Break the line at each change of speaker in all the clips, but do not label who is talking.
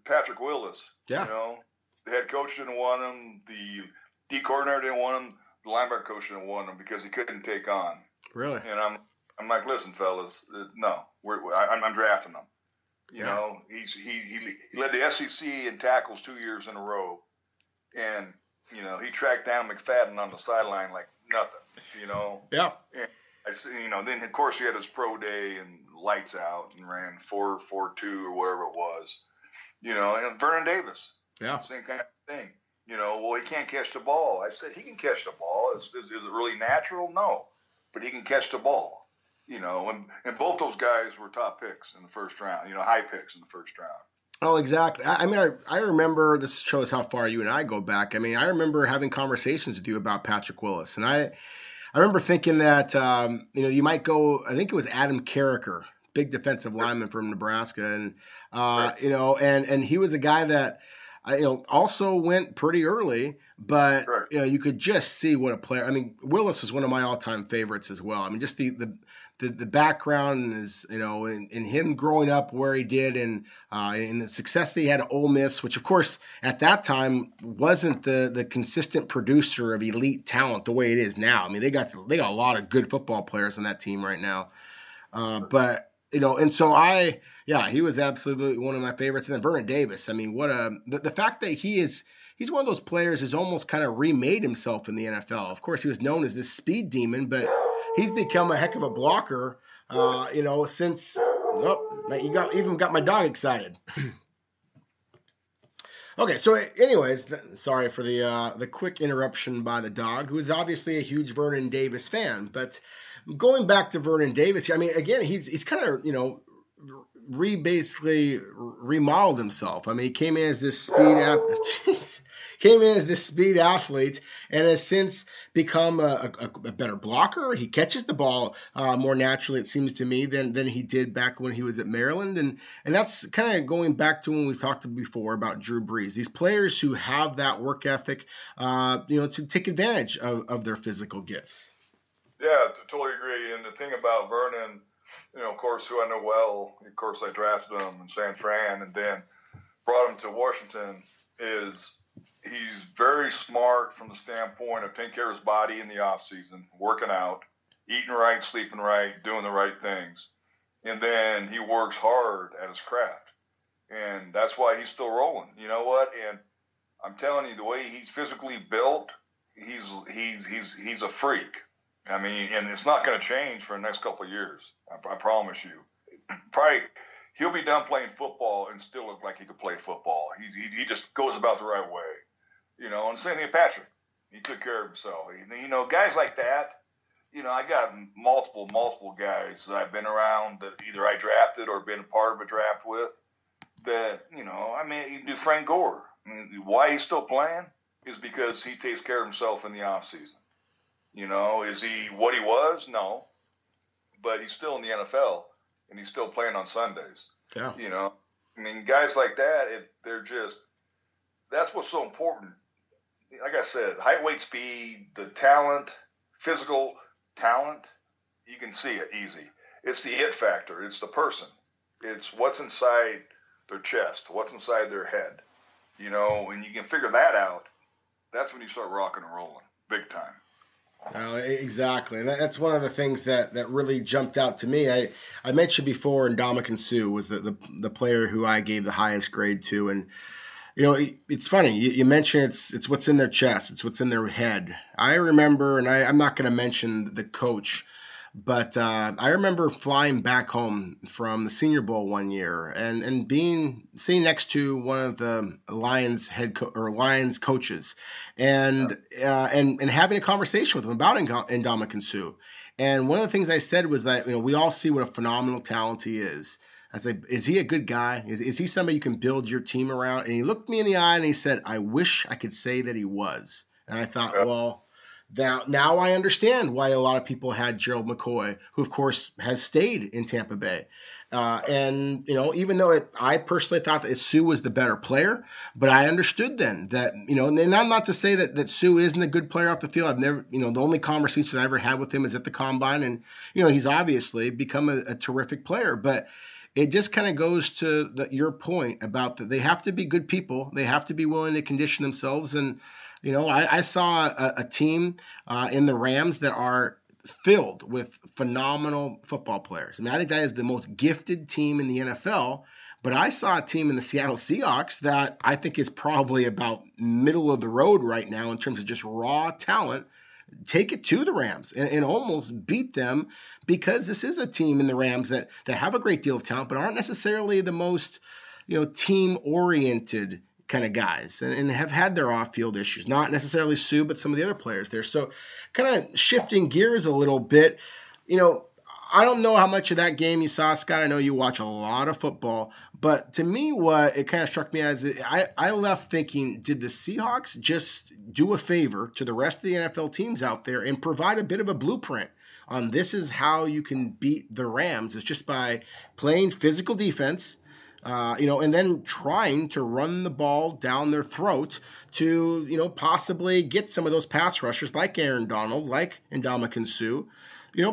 Patrick Willis.
Yeah.
You know, the head coach didn't want him. The D coordinator didn't want him. The linebacker coach didn't want him because he couldn't take on.
Really?
And I'm like, listen, fellas, no, I'm drafting him. You know, he led the SEC in tackles 2 years in a row, and you know he tracked down McFadden on the sideline like nothing. You know.
Yeah.
And then of course he had his pro day and lights out and ran 4.42 or whatever it was. You know, and Vernon Davis.
Yeah.
Same kind of thing. You know, well, he can't catch the ball. I said he can catch the ball. Is it really natural? No, but he can catch the ball. You know, and both those guys were top picks in the first round, you know, high picks in the first round.
Oh, exactly. I mean, I remember, this shows how far you and I go back. I mean, I remember having conversations with you about Patrick Willis. And I remember thinking that, you might go, I think it was Adam Carricker, big defensive lineman from Nebraska. And,
Right.
and he was a guy that, also went pretty early, but,
Right.
You could just see what a player. I mean, Willis is one of my all-time favorites as well. I mean, just the background is, in him growing up where he did and the success that he had at Ole Miss, which of course at that time wasn't the consistent producer of elite talent the way it is now. I mean, they got a lot of good football players on that team right now. But and so he was absolutely one of my favorites. And then Vernon Davis, I mean, the fact that he's one of those players who's almost kind of remade himself in the NFL. Of course, he was known as this speed demon, but he's become a heck of a blocker, since you got my dog excited. Okay, so anyways, sorry for the quick interruption by the dog, who is obviously a huge Vernon Davis fan. But going back to Vernon Davis, I mean, again, he's kind of, basically remodeled himself. I mean, he came in as this speed athlete and has since become a better blocker. He catches the ball more naturally, it seems to me, than he did back when he was at Maryland. And that's kind of going back to when we talked before about Drew Brees. These players who have that work ethic, to take advantage of their physical gifts.
Yeah, totally agree. And the thing about Vernon, of course, who I know well, of course, I drafted him in San Fran and then brought him to Washington, is he's very smart from the standpoint of taking care of his body in the off season, working out, eating right, sleeping right, doing the right things. And then he works hard at his craft. And that's why he's still rolling. You know what? And I'm telling you, the way he's physically built, he's a freak. I mean, and it's not going to change for the next couple of years. I promise you. Probably he'll be done playing football and still look like he could play football. He just goes about the right way, And same thing with Patrick. He took care of himself. Guys like that. I got multiple guys that I've been around that either I drafted or been part of a draft with. That you do Frank Gore. I mean, why he's still playing is because he takes care of himself in the off season. Is he what he was? No. But he's still in the NFL, and he's still playing on Sundays.
Yeah.
Guys like that, that's what's so important. Like I said, height, weight, speed, the talent, physical talent, you can see it easy. It's the it factor. It's the person. It's what's inside their chest, what's inside their head. And you can figure that out. That's when you start rocking and rolling, big time.
Exactly. And that's one of the things that really jumped out to me. I mentioned before, Ndamukong Suh was the player who I gave the highest grade to. And, it's funny. You mentioned it's what's in their chest. It's what's in their head. I remember, and I'm not going to mention the coach, but I remember flying back home from the Senior Bowl one year and sitting next to one of the Lions Lions coaches and having a conversation with him about Ndamukong Suh. And one of the things I said was that we all see what a phenomenal talent he is. I said, is he a good guy? Is he somebody you can build your team around? And he looked me in the eye and he said, I wish I could say that he was. And I thought, well, now I understand why a lot of people had Gerald McCoy, who of course has stayed in Tampa Bay. Even though I personally thought that Suh was the better player, but I understood then that, and I'm not to say that Suh isn't a good player off the field. I've never, the only conversation I ever had with him is at the combine, and, he's obviously become a terrific player, but it just kind of goes to your point about that they have to be good people. They have to be willing to condition themselves. And, I saw a team in the Rams that are filled with phenomenal football players. I mean, I think that is the most gifted team in the NFL. But I saw a team in the Seattle Seahawks that I think is probably about middle of the road right now in terms of just raw talent. Take it to the Rams and almost beat them, because this is a team in the Rams that have a great deal of talent, but aren't necessarily the most, team-oriented kind of guys and have had their off-field issues. Not necessarily Sue, but some of the other players there. So kind of shifting gears a little bit, I don't know how much of that game you saw, Scott. I know you watch a lot of football, but to me, what it kind of struck me as, I left thinking, did the Seahawks just do a favor to the rest of the NFL teams out there and provide a bit of a blueprint on this is how you can beat the Rams? It's just by playing physical defense, and then trying to run the ball down their throat to, possibly get some of those pass rushers like Aaron Donald, like Ndamukong Suh,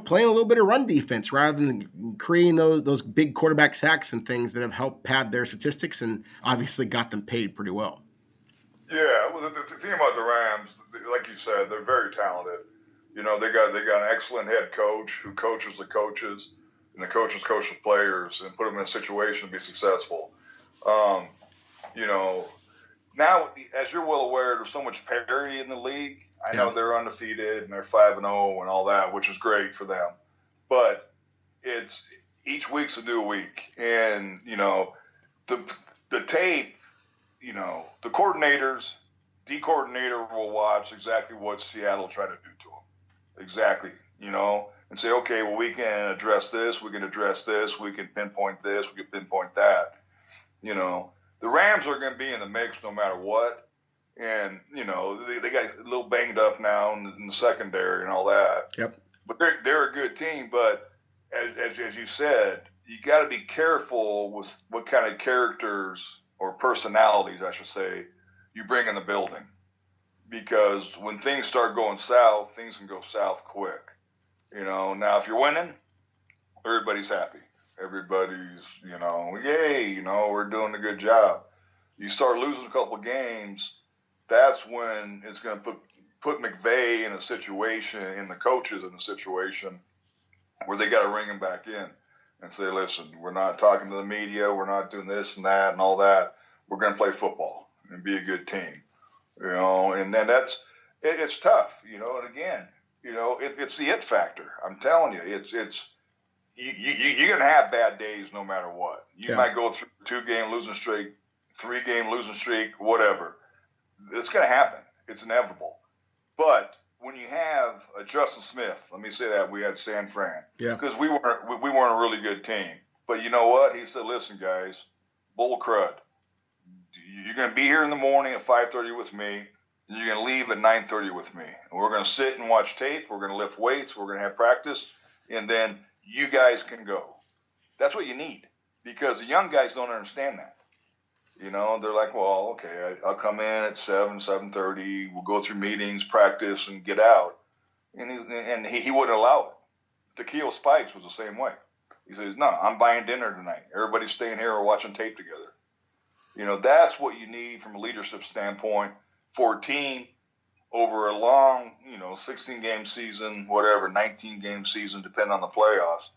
playing a little bit of run defense rather than creating those big quarterback sacks and things that have helped pad their statistics and obviously got them paid pretty well.
Yeah, well, the thing about the Rams, like you said, they're very talented. They got an excellent head coach who coaches the coaches, and the coaches coach the players and put them in a situation to be successful. Now, as you're well aware, there's so much parity in the league. I know they're undefeated and they're 5-0 and all that, which is great for them. But it's each week's a new week, and the tape, the coordinators, D coordinator will watch exactly what Seattle tried to do to them, exactly, and say, okay, well, we can address this, we can address this, we can pinpoint this, we can pinpoint that. The Rams are going to be in the mix no matter what. And, they got a little banged up now in the secondary and all that.
Yep.
But they're a good team. But as you said, you got to be careful with what kind of characters or personalities, I should say, you bring in the building. Because when things start going south, things can go south quick. Now if you're winning, everybody's happy. Everybody's, yay, we're doing a good job. You start losing a couple of games, that's when it's going to put McVay in a situation, and the coaches in a situation where they got to ring him back in and say, listen, we're not talking to the media, we're not doing this and that and all that. We're going to play football and be a good team, and then it's tough, and again, it's the it factor. I'm telling you, you're going to have bad days no matter what. You might go through a 2-game losing streak, 3-game losing streak, whatever. It's going to happen. It's inevitable. But when you have a Justin Smith, let me say that, we had San Fran.
Yeah.
Because we weren't a really good team. But you know what? He said, listen, guys, bull crud. You're going to be here in the morning at 5:30 with me, and you're going to leave at 9:30 with me. And we're going to sit and watch tape. We're going to lift weights. We're going to have practice. And then you guys can go. That's what you need, because the young guys don't understand that. They're like, well, okay, I'll come in at 7:30. We'll go through meetings, practice, and get out. And he wouldn't allow it. Tequila Spikes was the same way. He says, no, I'm buying dinner tonight. Everybody's staying here or watching tape together. That's what you need from a leadership standpoint for a team over a long, 16-game season, whatever, 19-game season, depending on the playoffs,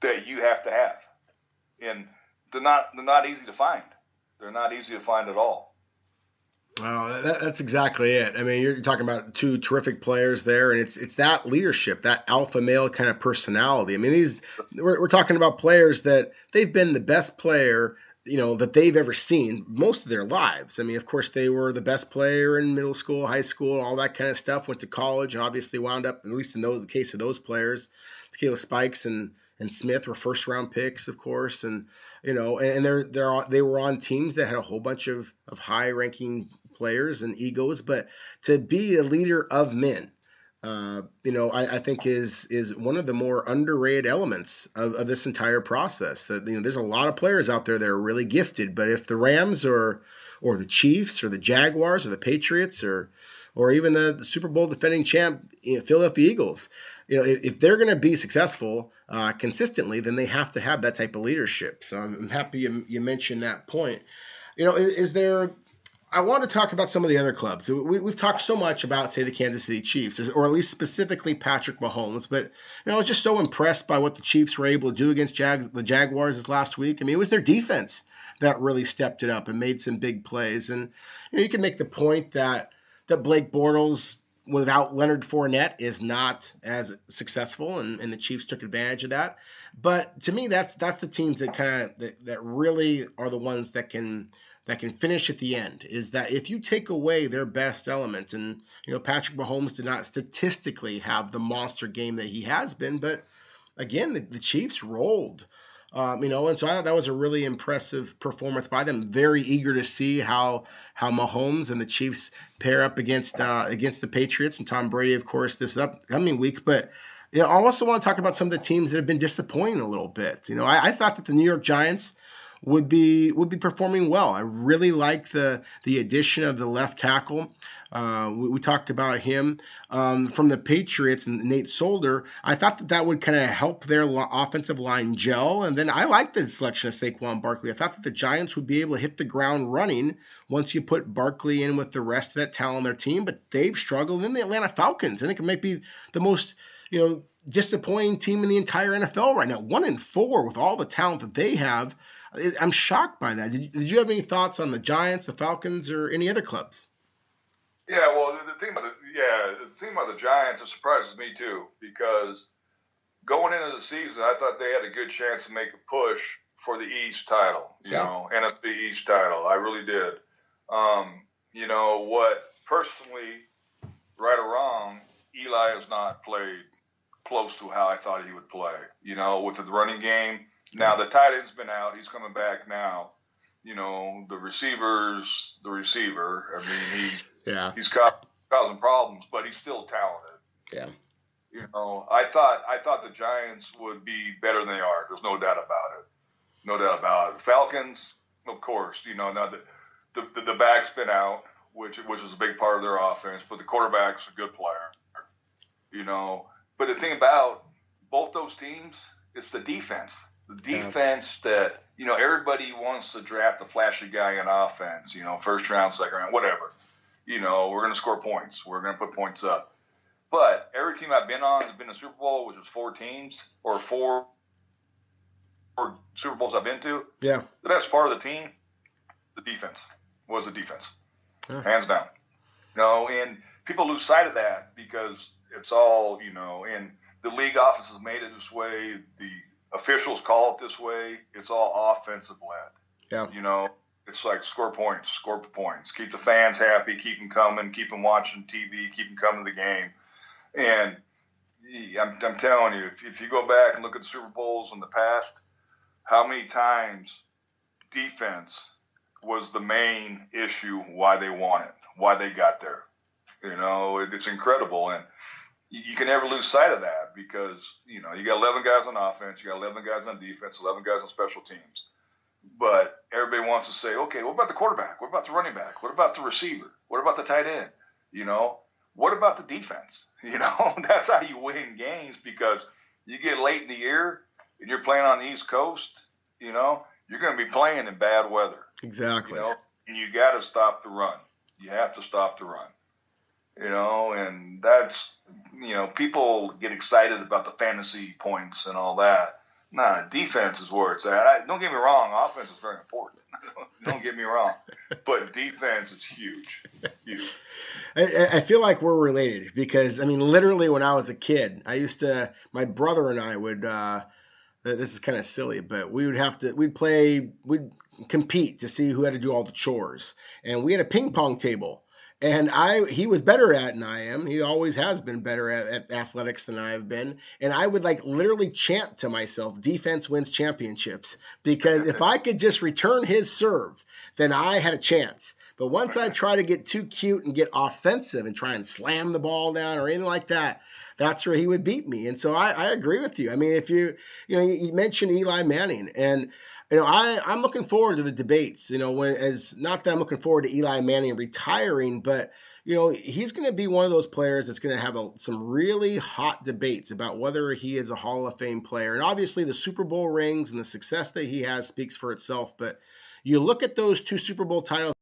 that you have to have. And they're not easy to find. They're not easy to find at all.
Well, that's exactly it. I mean, you're talking about two terrific players there, and it's that leadership, that alpha male kind of personality. I mean, we're talking about players that they've been the best player, that they've ever seen most of their lives. I mean, of course, they were the best player in middle school, high school, all that kind of stuff, went to college, and obviously wound up, at least in the case of those players, Tequila Spikes and Smith were first-round picks, of course, and they were on teams that had a whole bunch of high-ranking players and egos. But to be a leader of men, I think is one of the more underrated elements of this entire process. That there's a lot of players out there that are really gifted, but if the Rams or the Chiefs or the Jaguars or the Patriots or or even the Super Bowl defending champ, Philadelphia Eagles. If they're going to be successful consistently, then they have to have that type of leadership. So I'm happy you mentioned that point. Is there? I want to talk about some of the other clubs. We've talked so much about, say, the Kansas City Chiefs, or at least specifically Patrick Mahomes. But I was just so impressed by what the Chiefs were able to do against the Jaguars this last week. I mean, it was their defense that really stepped it up and made some big plays. And you can make the point that Blake Bortles without Leonard Fournette is not as successful, and the Chiefs took advantage of that. But to me, that's the teams that really are the ones that can finish at the end. Is that if you take away their best elements, and Patrick Mahomes did not statistically have the monster game that he has been, but again, the Chiefs rolled. And so I thought that was a really impressive performance by them. Very eager to see how Mahomes and the Chiefs pair up against the Patriots and Tom Brady, of course, this upcoming week. But I also want to talk about some of the teams that have been disappointing a little bit. I thought that the New York Giants would be performing well. I really liked the addition of the left tackle. We talked about him from the Patriots and Nate Solder. I thought that would kind of help their offensive line gel. And then I liked the selection of Saquon Barkley. I thought that the Giants would be able to hit the ground running once you put Barkley in with the rest of that talent on their team. But they've struggled. And the Atlanta Falcons, I think it might be the most disappointing team in the entire NFL right now. 1-4 with all the talent that they have. I'm shocked by that. Did you have any thoughts on the Giants, the Falcons, or any other clubs?
Yeah, well, the thing about the Giants, it surprises me too, because going into the season, I thought they had a good chance to make a push for the East title, NFC East title. I really did. What personally, right or wrong, Eli has not played close to how I thought he would play. With the running game. Now, the tight end's been out. He's coming back now. The receiver. I mean, he's causing problems, but he's still talented.
Yeah.
I thought the Giants would be better than they are. There's no doubt about it. Falcons, of course, now the back's been out, which is a big part of their offense, but the quarterback's a good player. But the thing about both those teams is the defense. The defense that, everybody wants to draft a flashy guy in offense, first round, second round, whatever. We're going to score points. We're going to put points up. But every team I've been on has been a Super Bowl, which was 4 teams, or 4 Super Bowls I've been to.
Yeah.
The best part of the team, the defense, was the defense. Yeah. Hands down. And people lose sight of that because it's all, and the league office has made it this way. The officials call it this way. It's all offensive led.
Yeah.
It's like score points, keep the fans happy, keep them coming, keep them watching TV, keep them coming to the game. And I'm telling you, if you go back and look at the Super Bowls in the past, how many times defense was the main issue why they won it, why they got there. It's incredible. And you can never lose sight of that because, you got 11 guys on offense, you got 11 guys on defense, 11 guys on special teams. But everybody wants to say, okay, what about the quarterback? What about the running back? What about the receiver? What about the tight end? What about the defense? That's how you win games because you get late in the year and you're playing on the East Coast, you're going to be playing in bad weather.
Exactly.
And you got to stop the run. You have to stop the run. And that's, people get excited about the fantasy points and all that. Nah, defense is where it's at. Don't get me wrong, offense is very important. Don't get me wrong. But defense is huge. Huge.
I feel like we're related because, literally when I was a kid, my brother and I would, this is kind of silly, but we'd compete to see who had to do all the chores. And we had a ping pong table. And he was better at it than I am. He always has been better at athletics than I have been. And I would literally chant to myself, defense wins championships. Because if I could just return his serve, then I had a chance. But once I try to get too cute and get offensive and try and slam the ball down or anything like that, that's where he would beat me. And so I agree with you. If you mentioned Eli Manning, and I'm looking forward to the debates. Not that I'm looking forward to Eli Manning retiring, but he's going to be one of those players that's going to have some really hot debates about whether he is a Hall of Fame player. And obviously the Super Bowl rings and the success that he has speaks for itself. But you look at those 2 Super Bowl titles